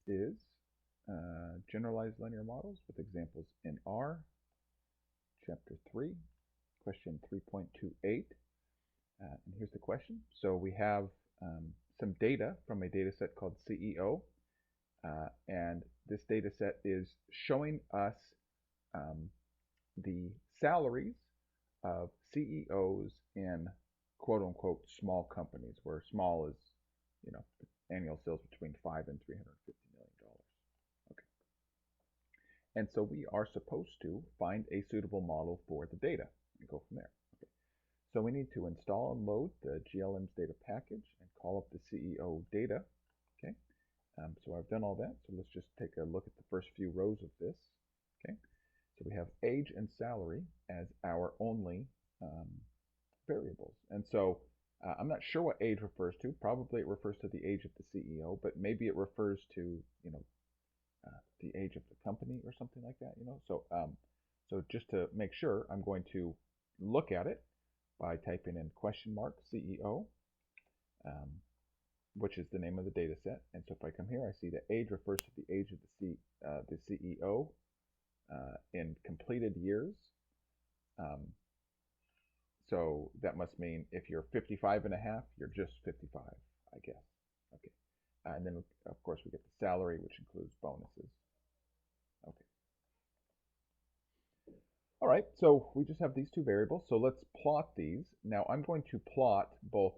is Generalized Linear Models with examples in R, Chapter 3, question 3.28. And here's the question. So we have some data from a data set called CEO, and this data set is showing us the salaries of CEOs in quote-unquote small companies, where small is, annual sales between $5 and $350 million. Okay. And so we are supposed to find a suitable model for the data and go from there. Okay. So we need to install and load the GLM's data package and call up the CEO data. Okay. So I've done all that. So let's just take a look at the first few rows of this. Okay. So we have age and salary as our only variables. And so I'm not sure what age refers to. Probably it refers to the age of the CEO, but maybe it refers to, the age of the company or something like that, So just to make sure, I'm going to look at it by typing in $CEO, which is the name of the data set. And so if I come here, I see that age refers to the age of the CEO in completed years. So that must mean if you're 55 and a half, you're just 55, I guess. Okay. And then, of course, we get the salary, which includes bonuses. Okay. All right, so we just have these two variables. So let's plot these. Now I'm going to plot both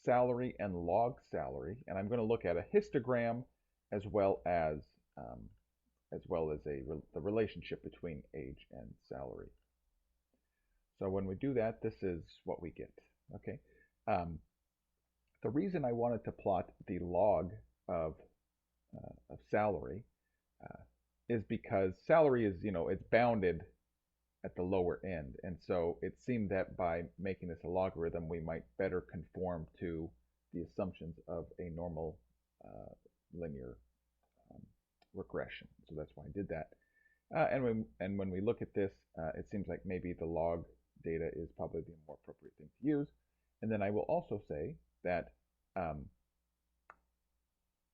salary and log salary, and I'm going to look at a histogram as well as the relationship between age and salary. So when we do that, this is what we get. Okay. The reason I wanted to plot the log of salary is because salary is, it's bounded at the lower end. And so it seemed that by making this a logarithm, we might better conform to the assumptions of a normal linear regression. So that's why I did that. And when we look at this, it seems like maybe the log data is probably the more appropriate thing to use. And then I will also say that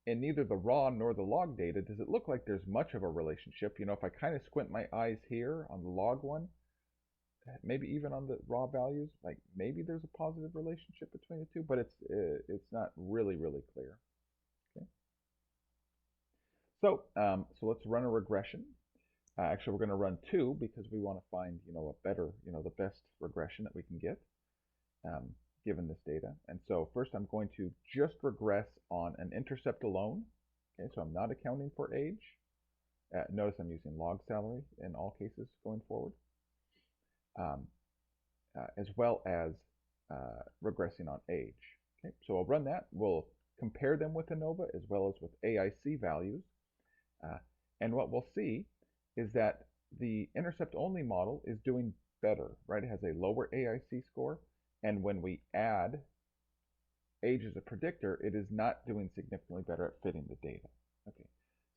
in neither the raw nor the log data does it look like there's much of a relationship. If I kind of squint my eyes here on the log one, maybe even on the raw values, like maybe there's a positive relationship between the two, but it's not really clear. Okay. So let's run a regression. Actually, we're going to run two because we want to find a better, the best regression that we can get given this data. And so first I'm going to just regress on an intercept alone. Okay, so I'm not accounting for age. Notice I'm using log salary in all cases going forward, as well as regressing on age. Okay, so I'll run that. We'll compare them with ANOVA as well as with AIC values. And what we'll see is that the intercept-only model is doing better, right? It has a lower AIC score, and when we add age as a predictor, it is not doing significantly better at fitting the data. Okay,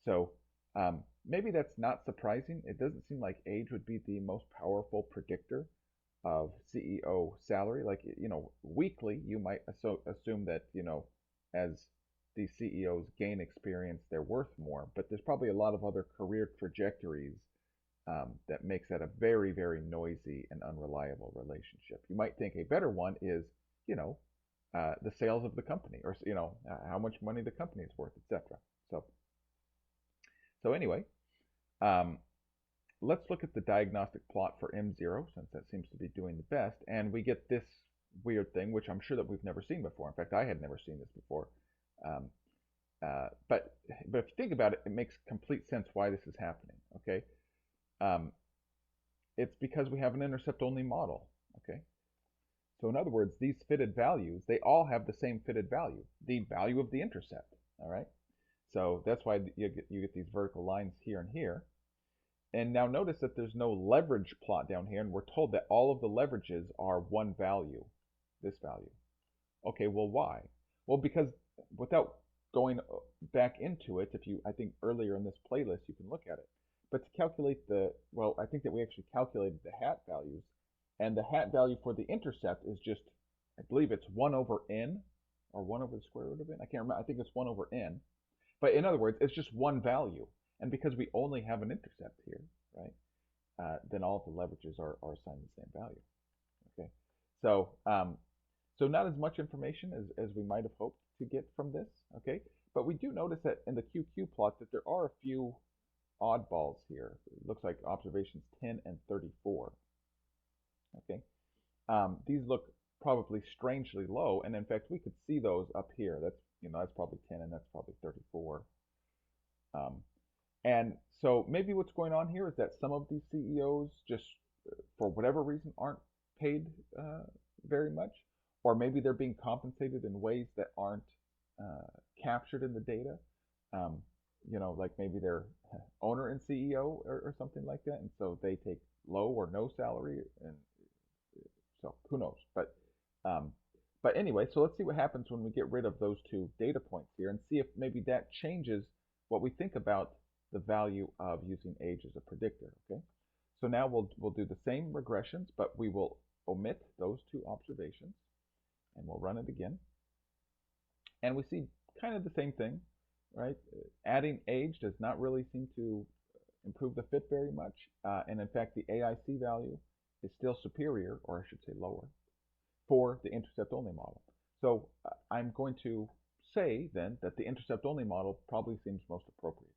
so maybe that's not surprising. It doesn't seem like age would be the most powerful predictor of CEO salary. Like, weekly, you might assume that, as these CEOs gain experience, they're worth more, but there's probably a lot of other career trajectories that makes that a very, very noisy and unreliable relationship. You might think a better one is, the sales of the company, or, how much money the company is worth, etc. So anyway, let's look at the diagnostic plot for M0, since that seems to be doing the best, and we get this weird thing, which I'm sure that we've never seen before. In fact, I had never seen this before. But if you think about it, it makes complete sense why this is happening. Okay, it's because we have an intercept-only model. Okay, so in other words, these fitted values, they all have the same fitted value, the value of the intercept. All right, so that's why you get these vertical lines here and here. And now notice that there's no leverage plot down here, and we're told that all of the leverages are one value, this value. Okay, well, why? Well, because without going back into it, I think earlier in this playlist, you can look at it. But to calculate I think that we actually calculated the hat values, and the hat value for the intercept is just, I believe it's 1 over n, or 1 over the square root of n. I can't remember. I think it's 1 over n. But in other words, it's just one value. And because we only have an intercept here, right, then all of the leverages are assigned the same value. Okay, so so not as much information as we might have hoped to get from this. Okay, but we do notice that in the QQ plot that there are a few oddballs here. It looks like observations 10 and 34. Okay, these look probably strangely low, and in fact we could see those up here. That's probably 10 and that's probably 34. Um, and so maybe what's going on here is that some of these CEOs just, for whatever reason, aren't paid very much, or maybe they're being compensated in ways that aren't captured in the data. Um, like maybe they're owner and CEO or something like that, and so they take low or no salary, and so who knows? Um, but anyway, so let's see what happens when we get rid of those two data points here, and see if maybe that changes what we think about the value of using age as a predictor. Okay, so now we'll do the same regressions, but we will omit those two observations, and we'll run it again, and we see kind of the same thing, right? Adding age does not really seem to improve the fit very much, and in fact, the AIC value is still superior, or I should say lower, for the intercept-only model. So I'm going to say then that the intercept-only model probably seems most appropriate.